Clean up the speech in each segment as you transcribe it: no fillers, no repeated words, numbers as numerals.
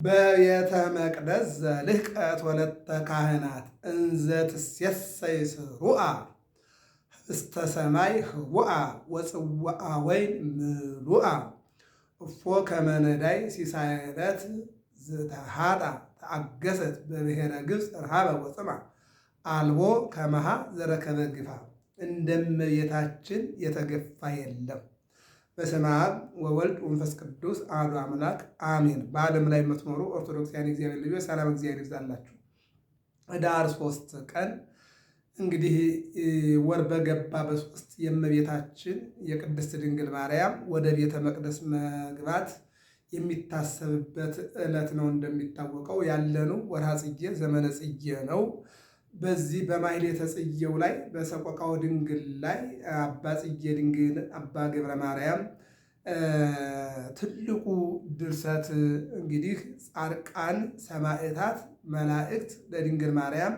በቤተ መቅደስ ዘልህቀት ወለተ ካህናት እንዘ ትሴሰይ ስሩዓ ህብስተ ሰማይ ህቡአ ወጽዋአ ወይን ምሉአ እፎ ከመ ነዳይ ሲሳየለት ዝተሃጣ ተአገሰት በብሔረ ግብፅ ረሃበ ወፅማ አልቦ ከመሃ ዘረከበ ግፋ። እንደመቤታችን የተገፋ የለም። በስመ አብ ወወልድ ወመንፈስ ቅዱስ አሐዱ አምላክ አሜን። በዓለም ላይ የምትኖሩ ኦርቶዶክሳውያን እግዚአብሔር ልጆች ሰላም እግዚአብሔር ይብዛላችሁ። ኅዳር 3 ቀን እንግዲህ ወር በገባ በ3 የእመቤታችን የቅድስት ድንግል ማርያም ወደ ቤተ መቅደስ መግባት የሚታሰብበት ዕለት ነው። እንደሚታወቀው ያለነው ወርሃ ጽጌ ዘመነ ጽጌ ነው። በዚህ በማሕሌተ ጽጌው ላይ በሰቆቃወ ድንግል ላይ አባ ጽጌ ድንግል አባ ገብረ ማርያም ትልቁ ድርሰት እንግዲህ ጻድቃን ሰማዕታት መላእክት ለድንግል ማርያም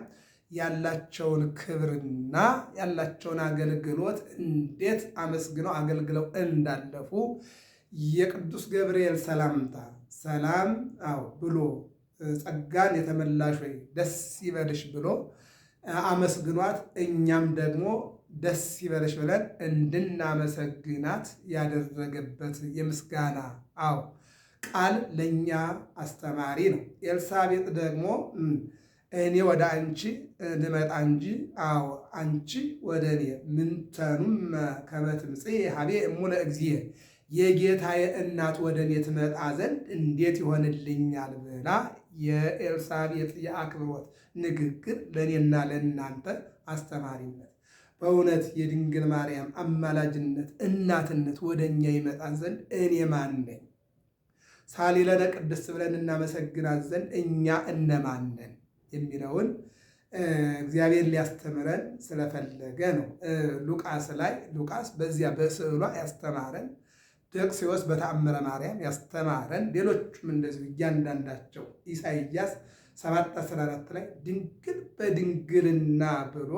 ያላቸውን ክብርና ያላቸውን አገልግሎት እንዴት አመስግነው አገልግለው እንዳለፉ የቅዱስ ገብርኤል ሰላምታ ሰላም ብሎ ጸጋን የተመላሽ ወይ ደስ ይበልሽ ብሎ አመስግኗት እኛም ደግሞ ደስ ይበልሽ ብለን እንድናመሰግናት ያደረገበት የምስጋና ቃል ለእኛ አስተማሪ ነው። ኤልሳቤጥ ደግሞ እኔ ወደ አንቺ ልመጣ እንጂ አንቺ ወደ እኔ ምንተኑም ከመ ትምጽእ ሀቤ እሙነ እግዚእ የጌታዬ እናት ወደ እኔ ትመጣ ዘንድ እንዴት ይሆንልኛል ብላ የኤልሳቤጥ የአክብሮት ንግግር ለእኔና ለእናንተ አስተማሪነት በእውነት የድንግል ማርያም አማላጅነት እናትነት ወደ እኛ ይመጣን ዘንድ እኔ ማን ነኝ? ሳሊለነ ቅድስት ብለን እናመሰግናት ዘንድ እኛ እነማን ነን የሚለውን እግዚአብሔር ሊያስተምረን ስለፈለገ ነው። ሉቃስ በዚያ በስዕሏ ያስተማረን፣ ደቅስዮስ በተአምረ ማርያም ያስተማረን፣ ሌሎቹም እንደዚሁ እያንዳንዳቸው ኢሳይያስ 7:14 ላይ ድንግል በድንግልና ብሎ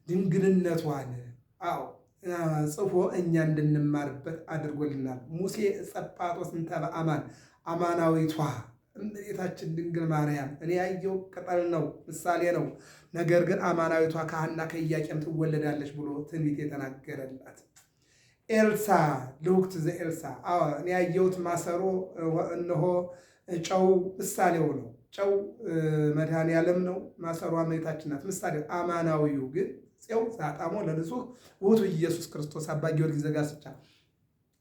ድንግልነቷን ጽፎ እኛ እንድንማርበት አድርጎልናል። ሙሴ ጸጳጦስን ተበአማን አማናዊቷ እመቤታችን ድንግል ማርያም እኔ ያየው ቅጠል ነው፣ ምሳሌ ነው፣ ነገር ግን አማናዊቷ ከሐና ከኢያቄም ትወለዳለች ብሎ ትንቢት የተናገረላት። ኤልሳ ልውክት ዘኤልሳ እኔ ያየሁት ማሰሮ እነሆ ጨው ምሳሌው ነው። ጨው መድኃኔ ዓለም ነው። ማሰሯ እመቤታችን ናት ምሳሌው። አማናዊው ግን ፄው ዛጣሞ ለንጹሕ ውእቱ ኢየሱስ ክርስቶስ አባ ጊዮርጊስ ዘጋስጫ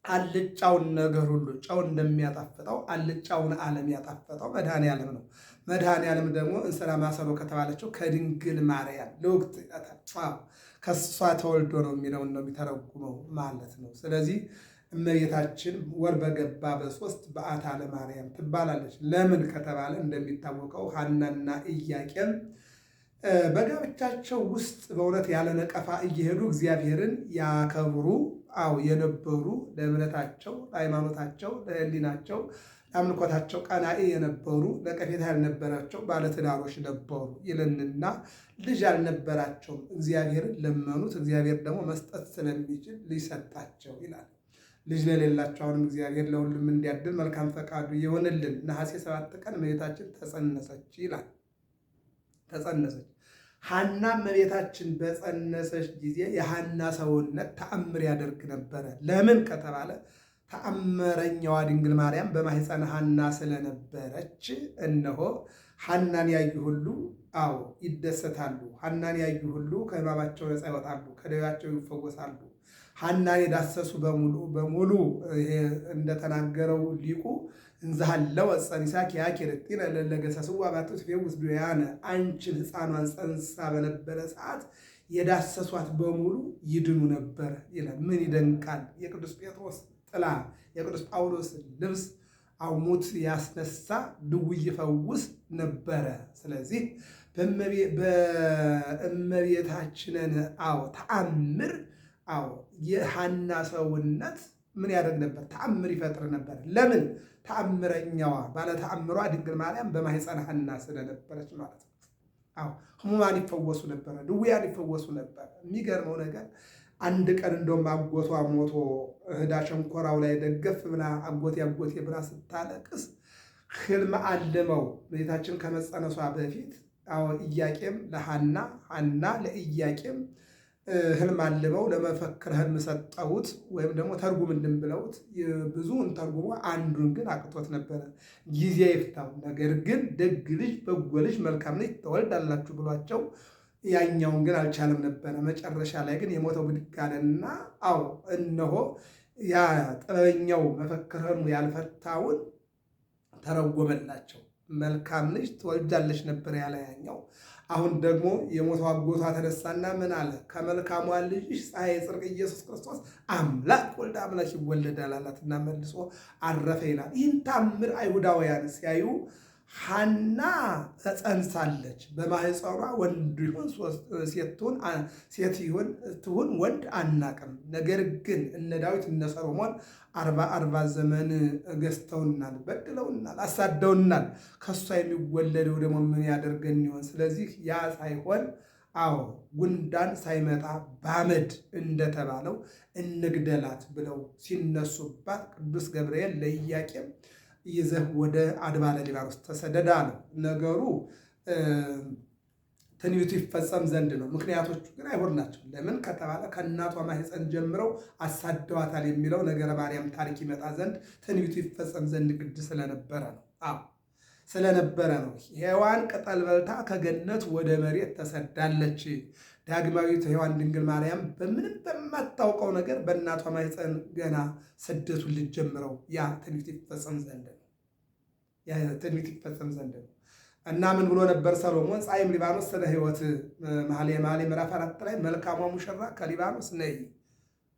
አልጫውን ነገር ሁሉ ጨው እንደሚያጣፍጠው አልጫውን ዓለም ያጣፈጠው መድኃኔ ዓለም ነው። መድኃኔ ዓለም ደግሞ እንስራ ማሰሮ ከተባለችው ከድንግል ማርያም ልውክት ከሷ ተወልዶ ነው የሚለውን ነው የሚተረጉመው ማለት ነው። ስለዚህ እመቤታችን ወር በገባ በ3 በዓታ ለማርያም ትባላለች። ለምን ከተባለ እንደሚታወቀው ሐናና ኢያቄም በጋብቻቸው ውስጥ በእውነት ያለ ነቀፋ እየሄዱ እግዚአብሔርን ያከብሩ የነበሩ ለእምነታቸው፣ ለሃይማኖታቸው፣ ለሕሊናቸው፣ ለአምልኮታቸው ቀናኢ የነበሩ ነቀፌታ ያልነበራቸው ባለትዳሮች ነበሩ ይልንና ልጅ አልነበራቸውም። እግዚአብሔርን ለመኑት፣ እግዚአብሔር ደግሞ መስጠት ስለሚችል ልጅ ሰጣቸው ይላል። ልጅ ለሌላቸው አሁንም እግዚአብሔር ለሁሉም እንዲያድል መልካም ፈቃዱ ይሆንልን። ነሐሴ 7 ቀን እመቤታችን ተጸነሰች ይላል። ተጸነሰች። ሐና እመቤታችን በጸነሰች ጊዜ የሐና ሰውነት ተአምር ያደርግ ነበረ። ለምን ከተባለ ተአምረኛዋ ድንግል ማርያም በማኅፀነ ሐና ስለነበረች እነሆ ሐናን ያዩ ሁሉ ይደሰታሉ። ሐናን ያዩ ሁሉ ከሕማማቸው ነፃ ይወጣሉ፣ ከደዌያቸው ይፈወሳሉ። ሐናን የዳሰሱ በሙሉ ይሄ እንደተናገረው ሊቁ እንዛሃለው ጸኒሳ ኪያኪ ርጢነ ለገሰስዋ ባቱ ትፌውስ ዱያነ አንቺን ሕፃኗን ጸንሳ በነበረ ሰዓት የዳሰሷት በሙሉ ይድኑ ነበር ይላል። ምን ይደንቃል! የቅዱስ ጴጥሮስ ጥላ፣ የቅዱስ ጳውሎስ ልብስ ሙት ያስነሳ ድውይ ይፈውስ ነበረ። ስለዚህ በእመቤታችንን ተአምር የሐና ሰውነት ምን ያደርግ ነበር? ተአምር ይፈጥር ነበር። ለምን? ተአምረኛዋ ባለ ተአምሯ ድንግል ማርያም በማኅፀነ ሐና ስለነበረች ማለት ነው። ሕሙማን ይፈወሱ ነበረ፣ ድውያን ይፈወሱ ነበር። የሚገርመው ነገር አንድ ቀን እንደውም አጎቷ ሞቶ እህዳ ሸንኮራው ላይ ደገፍ ብላ አጎቴ አጎቴ ብላ ስታለቅስ ህልም አልመው እመቤታችን ከመጸነሷ በፊት ኢያቄም ለሐና ሐና ለኢያቄም ህልም አልመው ለመፈክር ህልም ሰጠውት ወይም ደግሞ ተርጉምልን ብለውት ብዙውን ተርጉሞ አንዱን ግን አቅቶት ነበረ። ጊዜ ይፍታው፣ ነገር ግን ደግ ልጅ በጎ ልጅ መልካም ልጅ ትወልዳላችሁ ብሏቸው ያኛውን ግን አልቻለም ነበረ። መጨረሻ ላይ ግን የሞተው ብድግ አለና እነሆ ያ ጥበበኛው መፈክር ህልሙ ያልፈታውን ተረጎመላቸው። መልካም ልጅ ትወልዳለች ነበር ያለ ያኛው። አሁን ደግሞ የሞተው አጎቷ ተነሳና ምን አለ? ከመልካሟ ልጅሽ ፀሐየ ጽድቅ ኢየሱስ ክርስቶስ አምላክ ወልደ አምላክ ይወለዳል አላትና መልሶ አረፈ ይላል። ይህን ታምር አይሁዳውያን ሲያዩ ሐና ተጸንሳለች፣ በማህፀኗ ወንድ ይሁን ሴት ትሁን ወንድ አናቅም። ነገር ግን እነ ዳዊት እነ ሰሎሞን 40 ዘመን ገዝተውናል፣ በድለውናል፣ አሳደውናል። ከሷ የሚወለደው ደግሞ ምን ያደርገን ይሆን? ስለዚህ ያ ሳይሆን ጉንዳን ሳይመጣ ባመድ እንደተባለው እንግደላት ብለው ሲነሱባት ቅዱስ ገብርኤል ለኢያቄም ይዘህ ወደ አድባረ ሊባኖስ ተሰደድ አለው። ነገሩ ትንቢቱ ይፈጸም ዘንድ ነው። ምክንያቶቹ ግን አይሁድ ናቸው። ለምን ከተባለ ከእናቷ ማኅፀን ጀምረው አሳደዋታል የሚለው ነገረ ማርያም ታሪክ ይመጣ ዘንድ ትንቢቱ ይፈጸም ዘንድ ግድ ስለነበረ ነው። ስለነበረ ነው። ሔዋን ቅጠል በልታ ከገነት ወደ መሬት ተሰዳለች። ዳግማዊት ሔዋን ድንግል ማርያም በምንም በማታውቀው ነገር በእናቷ ማኅፀን ገና ስደቱን ልትጀምረው ያ ትንቢት ይፈጸም ዘንድ ነው። እና ምን ብሎ ነበር ሰሎሞን? ፀሐይም ሊባኖስ ስለ ሕይወት መኃልየ ምዕራፍ 4 ላይ መልካሟ ሙሽራ ከሊባኖስ ነይ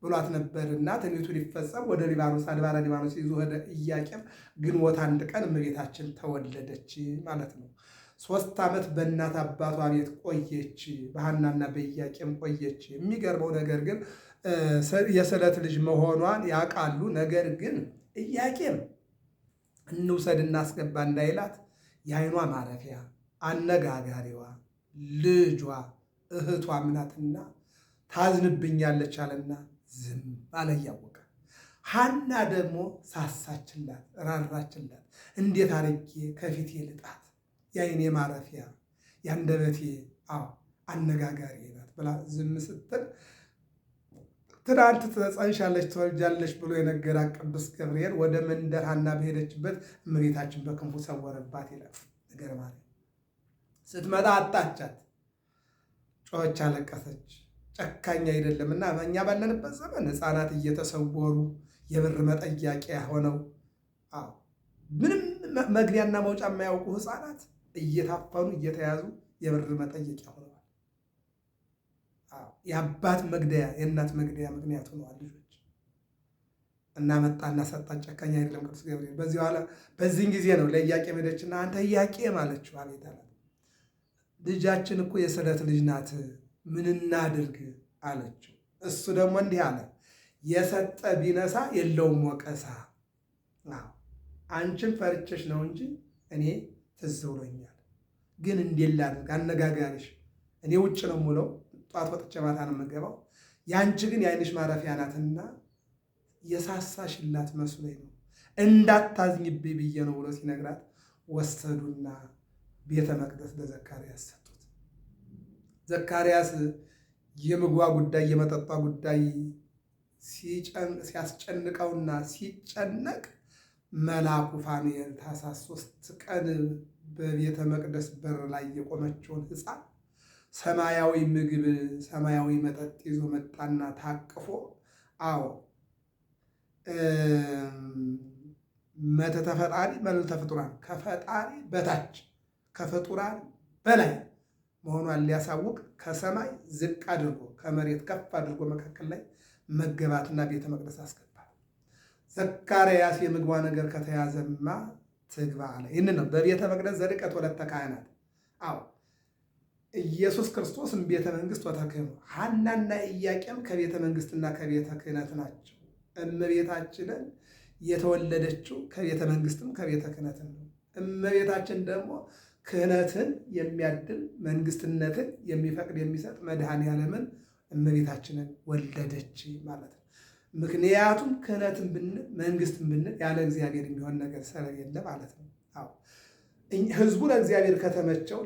ብሏት ነበር። እና ትንቢቱ ሊፈጸም ወደ ሊባኖስ አድባረ ሊባኖስ ይዞ ወደ ኢያቄም ግንቦት 1 ቀን እመቤታችን ተወለደች ማለት ነው። 3 ዓመት በእናት አባቷ ቤት ቆየች፣ በሐናና በኢያቄም ቆየች። የሚገርመው ነገር ግን የስዕለት ልጅ መሆኗን ያውቃሉ። ነገር ግን ኢያቄም እንውሰድ እናስገባ እንዳይላት የዓይኗ ማረፊያ አነጋጋሪዋ ልጇ እህቷም ናትና ታዝንብኛለች አለና ዝም አለ እያወቀ። ሐና ደግሞ ሳሳችላት፣ ራራችላት። እንዴት አርጌ ከፊቴ ልጣት የዓይኔ ማረፊያ የአንደበቴ አነጋጋሪ ናት ብላ ዝም ስትል ትናንት ትጸንሻለች ትወልጃለች ብሎ የነገራት ቅዱስ ገብርኤል ወደ መንደር ሐና በሄደችበት እመቤታችን በክንፉ ሰወረባት ይላል ነገረ ማርያም። ስትመጣ አጣቻት፣ ጮኸች፣ አለቀሰች። ጨካኝ አይደለምና እኛ ባለንበት ዘመን ሕፃናት እየተሰወሩ የብር መጠያቂያ ሆነው ምንም መግቢያና መውጫ የማያውቁ ሕፃናት እየታፈኑ እየተያዙ የብር መጠየቂያ ሆነዋል። የአባት መግደያ የእናት መግደያ ምክንያት ሆነዋል ልጆች። እና መጣና ሰጣን። ጨካኝ አይደለም ቅዱስ ገብርኤል። በዚህን ጊዜ ነው ለኢያቄም ሄደችና አንተ ኢያቄም አለችው። አቤት አላት። ልጃችን እኮ የስዕለት ልጅ ናት፣ ምን እናድርግ አለችው። እሱ ደግሞ እንዲህ አለ፣ የሰጠ ቢነሳ የለውም ወቀሳ። አንቺን ፈርቼሽ ነው እንጂ እኔ ትዝ ብሎኛል። ግን እንዴት ላድርግ? አነጋጋሪሽ እኔ ውጭ ነው የምውለው፣ ጧት ወጥቼ ማታ ነው የምገባው። ያንቺ ግን የዓይንሽ ማረፊያ ናትና የሳሳሽላት መስሎኝ ነው እንዳታዝኝብኝ ብዬ ነው ብሎ ሲነግራት ወሰዱና ቤተ መቅደስ ለዘካርያስ ሰጡት። ዘካርያስ የምግቧ ጉዳይ የመጠጧ ጉዳይ ሲያስጨንቀውና ሲጨነቅ መልአኩ ፋኑኤል ታኅሳስ 3 ቀን በቤተ መቅደስ በር ላይ የቆመችውን ሕፃን ሰማያዊ ምግብ ሰማያዊ መጠጥ ይዞ መጣና ታቅፎ መተተ ፈጣሪ መልዕልተ ፍጡራን ከፈጣሪ በታች ከፍጡራን በላይ መሆኗን ሊያሳውቅ ከሰማይ ዝቅ አድርጎ ከመሬት ከፍ አድርጎ መካከል ላይ መገባትና ቤተ መቅደስ አስገባ። ዘካርያስ የምግቧ ነገር ከተያዘማ ትግባ አለ። ይህን ነው በቤተ መቅደስ ዘርቀት ወለተ ካህናት። ኢየሱስ ክርስቶስም ቤተ መንግስት ወተክህኖ። ሐናና ኢያቄም ከቤተ መንግስትና ከቤተ ክህነት ናቸው። እመቤታችንን የተወለደችው ከቤተ መንግስትም ከቤተ ክህነትም ነው። እመቤታችን ደግሞ ክህነትን የሚያድል መንግስትነትን የሚፈቅድ የሚሰጥ መድኃኔ ዓለምን እመቤታችንን ወለደች ማለት ነው። ምክንያቱም ክህነትን ብንል መንግስትን ብንል ያለ እግዚአብሔር የሚሆን ነገር ስለሌለ ማለት ነው። ህዝቡ ለእግዚአብሔር ከተመቸው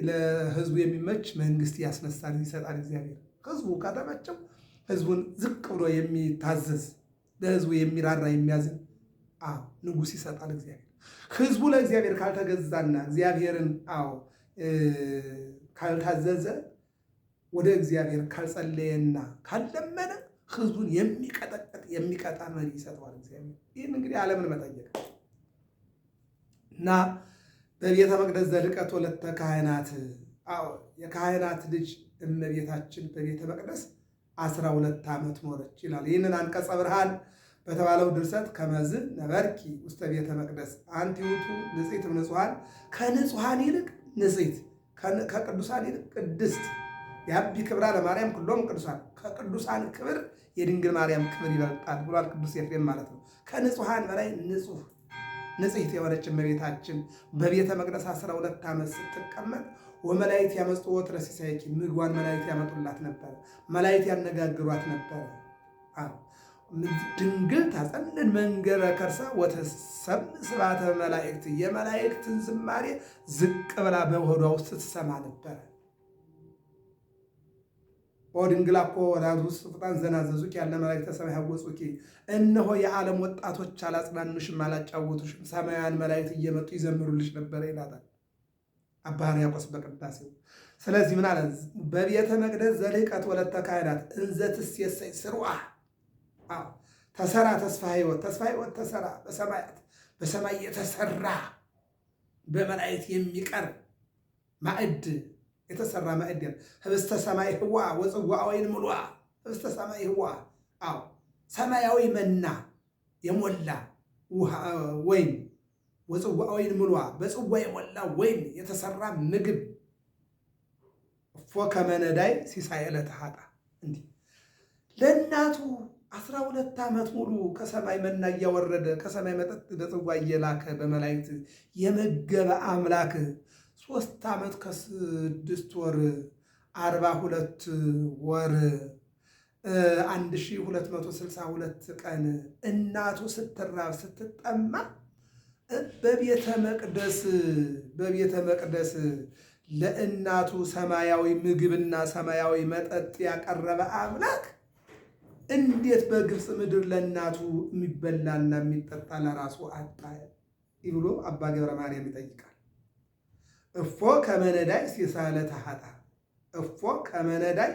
ለህዝቡ የሚመች መንግስት ያስነሳል ይሰጣል እግዚአብሔር። ህዝቡ ከተመቸው ህዝቡን ዝቅ ብሎ የሚታዘዝ ለህዝቡ የሚራራ የሚያዝን ንጉሥ ይሰጣል እግዚአብሔር። ህዝቡ ለእግዚአብሔር ካልተገዛና እግዚአብሔርን ካልታዘዘ ወደ እግዚአብሔር ካልጸለየና ካልለመነ ህዝቡን የሚቀጠቅጥ የሚቀጣ መሪ ይሰጠዋል እግዚአብሔር። ይህን እንግዲህ ዓለምን መጠየቅ እና በቤተ መቅደስ ዘልቀት ወለተ ካህናት የካህናት ልጅ እመቤታችን በቤተ መቅደስ 12 ዓመት ኖረች ይላል። ይህንን አንቀጸ ብርሃን በተባለው ድርሰት ከመዝ ነበርኪ ውስተ ቤተ መቅደስ አንቲ ውእቱ ንጽሕት እምንጹሐን፣ ከንጹሐን ይልቅ ንጽሕት ከቅዱሳን ይልቅ ቅድስት የአቢ ክብራ ለማርያም ኩሎም ቅዱሳን፣ ከቅዱሳን ክብር የድንግል ማርያም ክብር ይበልጣል ብሏል ቅዱስ ኤፍሬም ማለት ነው። ከንጹሐን በላይ ንጽሕት የሆነች እመቤታችን በቤተ መቅደስ 12 ዓመት ስትቀመጥ ወመላእክት ያመጽኡ ወትረ ሲሳይኪ፣ ምግቧን መላእክት ያመጡላት ነበር፣ መላእክት ያነጋግሯት ነበር። ድንግል ታጸንዕ መንገረ ከርሳ ወተሰምዕ ስብሐተ መላእክት፣ የመላእክትን ዝማሬ ዝቅ ብላ በሆዷ ውስጥ ትሰማ ነበር። ድንግል እኮ ወላዱ ፍጡራን ዘናዘዙኪ ያለ መላእክተ ሰማይ ሐወጹኪ፣ እነሆ የዓለም ወጣቶች አላጽናኑሽም አላጫወቱሽም፣ ሰማያውያን መላእክት እየመጡ ይዘምሩልሽ ነበር ይላታል አባ ሕርያቆስ በቅዳሴው። ስለዚህ ምን አለ? በቤተ መቅደስ ዘልቀት ወለተ ካህናት እንዘ ትሴሰይ ስርዋ፣ ተሰራ ተስፋ ሕይወት ተሰራ በሰማያት በሰማይ የተሰራ በመላእክት የሚቀርብ ማዕድ የተሰራ ማዕድ ህብስተ ሰማይ ህዋ ወጽዋ ወይን ሙሉአ፣ ህብስተ ሰማይ ህዋ ሰማያዊ መና የሞላ ወይን ወጽዋ ወይን ሙሉአ፣ በጽዋ የሞላ ወይን የተሰራ ምግብ እፎ ከመ ነዳይ ሲሳይ ዕለተ ኃጣ። እንዲህ ለእናቱ 12 ዓመት ሙሉ ከሰማይ መና እያወረደ ከሰማይ መጠጥ በጽዋ እየላከ በመላእክት የመገበ አምላክ 3 ዓመት ከ6 ወር 42 ወር 1262 ቀን እናቱ ስትራብ ስትጠማ በቤተ መቅደስ ለእናቱ ሰማያዊ ምግብና ሰማያዊ መጠጥ ያቀረበ አምላክ እንዴት በግብፅ ምድር ለእናቱ የሚበላና የሚጠጣ ለራሱ አጣ ብሎ አባ ገብረ ማርያም ይጠይቃል። እፎ ከመ ነዳይ ሲሳይ ዕለተ ኃጣ፣ እፎ ከመ ነዳይ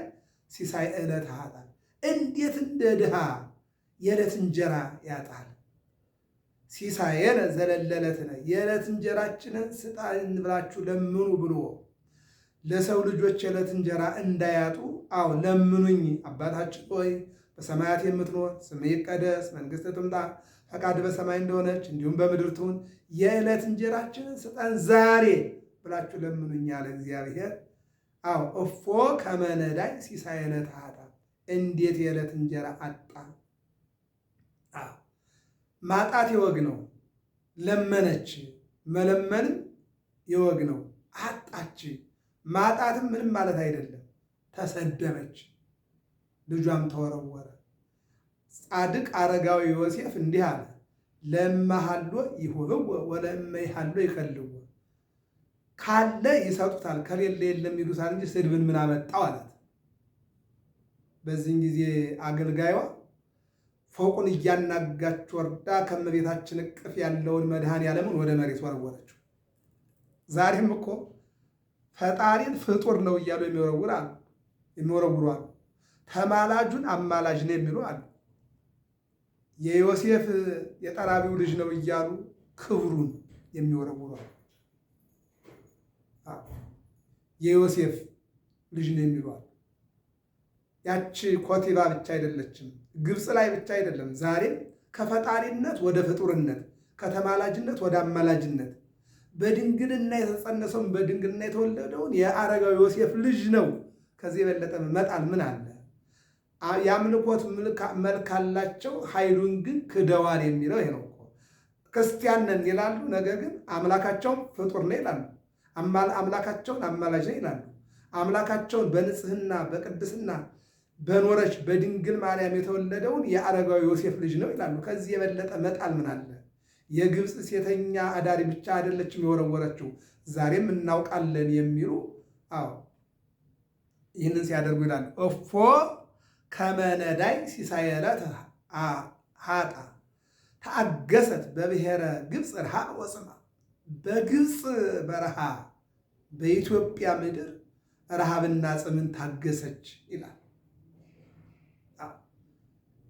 ሲሳይ ዕለተ ኃጣ፣ እንዴት እንደ ድሃ የዕለት እንጀራ ያጣል። ሲሳየነ ዘለለዕለትነ፣ የዕለት እንጀራችንን ስጠን ብላችሁ ለምኑ ብሎ ለሰው ልጆች የዕለት እንጀራ እንዳያጡ ለምኑኝ። አባታችን ሆይ በሰማያት የምትኖር ስምህ ይቀደስ፣ መንግሥትህ ትምጣ፣ ፈቃድህ በሰማይ እንደሆነች እንዲሁም በምድር ትሁን፣ የዕለት እንጀራችንን ስጠን ዛሬ ብላችሁ ለምኑኝ አለ እግዚአብሔር። እፎ ከመ ነዳይ ሲሳይ ዕለተ ኃጣ፣ እንዴት የዕለት እንጀራ አጣ። ማጣት የወግ ነው። ለመነች፣ መለመንም የወግ ነው። አጣች፣ ማጣትም ምንም ማለት አይደለም። ተሰደበች፣ ልጇም ተወረወረ። ጻድቅ አረጋዊ ዮሴፍ እንዲህ አለ፣ ለመሃሎ ይሁብዎ ወለመይሃሎ ይከልዎ፣ ካለ ይሰጡታል ከሌለ የለም ይሉታል እንጂ ስድብን ምን አመጣው አላት። በዚህን ጊዜ አገልጋይዋ ፎቁን እያናጋች ወርዳ ከእመቤታችን እቅፍ ያለውን መድኃኔዓለምን ወደ መሬት ወረወረችው። ዛሬም እኮ ፈጣሪን ፍጡር ነው እያሉ የሚወረውሩ አሉ። ተማላጁን አማላጅ ነው የሚሉ አሉ። የዮሴፍ የጠራቢው ልጅ ነው እያሉ ክብሩን የሚወረውሩ አሉ። የዮሴፍ ልጅ ነው የሚሉ አሉ። ያቺ ኮቲባ ብቻ አይደለችም፣ ግብፅ ላይ ብቻ አይደለም። ዛሬም ከፈጣሪነት ወደ ፍጡርነት፣ ከተማላጅነት ወደ አማላጅነት፣ በድንግልና የተጸነሰውን በድንግልና የተወለደውን የአረጋዊ ዮሴፍ ልጅ ነው። ከዚህ የበለጠ መጣል ምን አለ? የአምልኮት መልክ አላቸው፣ ኃይሉን ግን ክደዋል የሚለው ይሄ ነው። ክርስቲያን ነን ይላሉ፣ ነገር ግን አምላካቸውን ፍጡር ነው ይላሉ። አምላካቸውን አማላጅ ነው ይላሉ። አምላካቸውን በንጽህና በቅድስና በኖረች በድንግል ማርያም የተወለደውን የአረጋዊ ዮሴፍ ልጅ ነው ይላሉ። ከዚህ የበለጠ መጣል ምን አለ? የግብፅ ሴተኛ አዳሪ ብቻ አይደለችም የወረወረችው፣ ዛሬም እናውቃለን የሚሉ አዎ ይህንን ሲያደርጉ ይላል። እፎ ከመነዳይ ሲሳየለት ሀጣ ታገሰት በብሔረ ግብፅ ረሃብ ወጽማ። በግብፅ በረሃ በኢትዮጵያ ምድር ረሃብና ጽምን ታገሰች ይላል።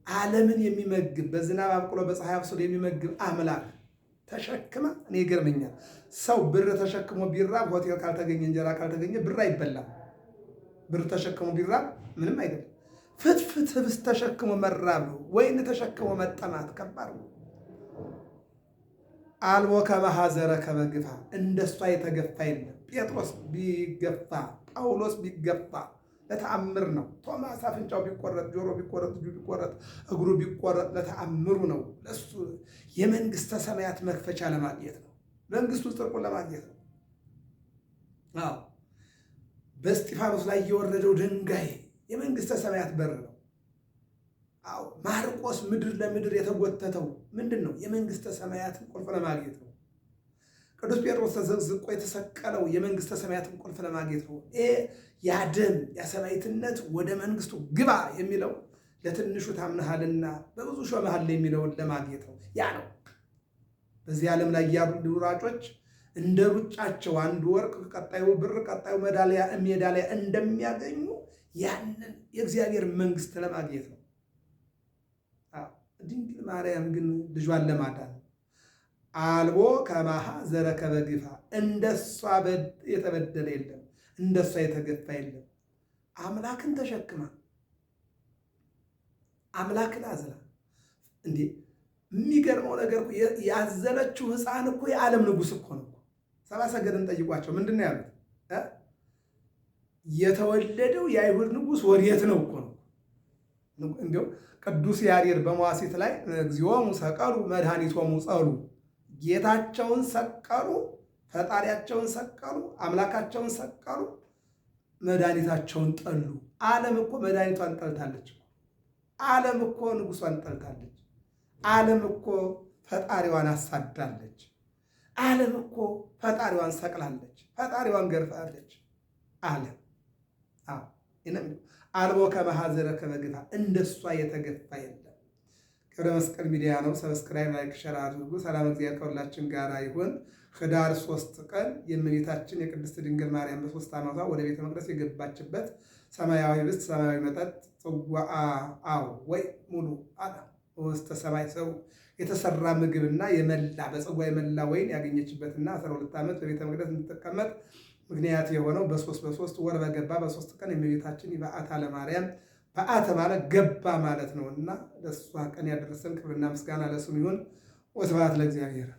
ዓለምን የሚመግብ በዝናብ አብቅሎ በፀሐይ አብስሎ የሚመግብ አምላክ ተሸክማ። እኔ ይገርመኛል። ሰው ብር ተሸክሞ ቢራብ ሆቴል ካልተገኘ እንጀራ ካልተገኘ ብር አይበላም። ብር ተሸክሞ ቢራብ ምንም አይደለም። ፍትፍት ህብስት ተሸክሞ መራብ ነው። ወይን ተሸክሞ መጠማት ከባድ ነው። አልቦ ከመሐዘረ ከመግፋ እንደሷ የተገፋ የለም። ጴጥሮስ ቢገፋ ጳውሎስ ቢገፋ ለተአምር ነው። ቶማስ አፍንጫው ቢቆረጥ፣ ጆሮ ቢቆረጥ፣ እጁ ቢቆረጥ፣ እግሩ ቢቆረጥ ለተአምሩ ነው። ለሱ የመንግስተ ሰማያት መክፈቻ ለማግኘት ነው። መንግስቱ ጽድቁን ለማግኘት ነው። አዎ በእስጢፋኖስ ላይ የወረደው ድንጋይ የመንግስተ ሰማያት በር ነው። አዎ ማርቆስ ምድር ለምድር የተጎተተው ምንድን ነው? የመንግስተ ሰማያትን ቁልፍ ለማግኘት ነው። ቅዱስ ጴጥሮስ ተዘቅዝቆ የተሰቀለው የመንግስተ ሰማያትን ቁልፍ ለማግኘት ነው። ያደም የሰማዕትነት ወደ መንግስቱ ግባ የሚለው ለትንሹ ታምነሃልና በብዙ ሾመሃል የሚለውን ለማግኘት ነው። ያ ነው። በዚህ ዓለም ላይ ያሉ ሯጮች እንደ ሩጫቸው አንዱ ወርቅ፣ ቀጣዩ ብር፣ ቀጣዩ ሜዳሊያ እንደሚያገኙ ያንን የእግዚአብሔር መንግስት ለማግኘት ነው። ድንግል ማርያም ግን ልጇን ለማዳን አልቦ ከማሃ ዘረከበ ግፋ፣ እንደሷ የተበደለ የለም፣ እንደሷ የተገፋ የለም። አምላክን ተሸክማ አምላክን አዝላ እንዴ! የሚገርመው ነገር ያዘለችው ሕፃን እኮ የዓለም ንጉሥ እኮ ነው። ሰብአ ሰገልን ጠይቋቸው ምንድን ነው ያሉት? የተወለደው የአይሁድ ንጉሥ ወዴት ነው እኮ ነው። እንዲያው ቅዱስ ያሬድ በመዋሥዕት ላይ እግዚኦሙ ሰቀሉ መድኃኒቶሙ ጸሉ፣ ጌታቸውን ሰቀሉ፣ ፈጣሪያቸውን ሰቀሉ፣ አምላካቸውን ሰቀሉ፣ መድኃኒታቸውን ጠሉ። ዓለም እኮ መድኃኒቷን ጠልታለች። ዓለም እኮ ንጉሷን ጠልታለች። ዓለም እኮ ፈጣሪዋን አሳዳለች። ዓለም እኮ ፈጣሪዋን ሰቅላለች፣ ፈጣሪዋን ገርፋለች። ዓለም አልቦ ከመሐዘ ረከበ ግፋ፣ እንደሷ የተገፋ የለም። ክብረ መስቀል ሚዲያ ነው። ሰብስክራይብ፣ ላይክ፣ ሸር አድርጉ። ሰላም እግዚአብሔር ከሁላችን ጋር ይሁን። ህዳር 3 ቀን የእመቤታችን የቅድስት ድንግል ማርያም በ3 ዓመቷ ወደ ቤተ መቅደስ የገባችበት ሰማያዊ ህብስት፣ ሰማያዊ መጠጥ፣ ጽዋአ ወይ ሙሉ አላ ውስተ ሰማይ ሰው የተሰራ ምግብና የመላ በጽዋ የመላ ወይን ያገኘችበትና 12 ዓመት በቤተ መቅደስ እንድትቀመጥ ምክንያት የሆነው በ3 ወር በገባ በ3 ቀን የእመቤታችን የበዓታ ለማርያም በዓተ ማለት ገባ ማለት ነውና ለእሷ ቀን ያደረሰን ክብርና ምስጋና ለስሙ ይሁን። ወስብሐት ለእግዚአብሔር።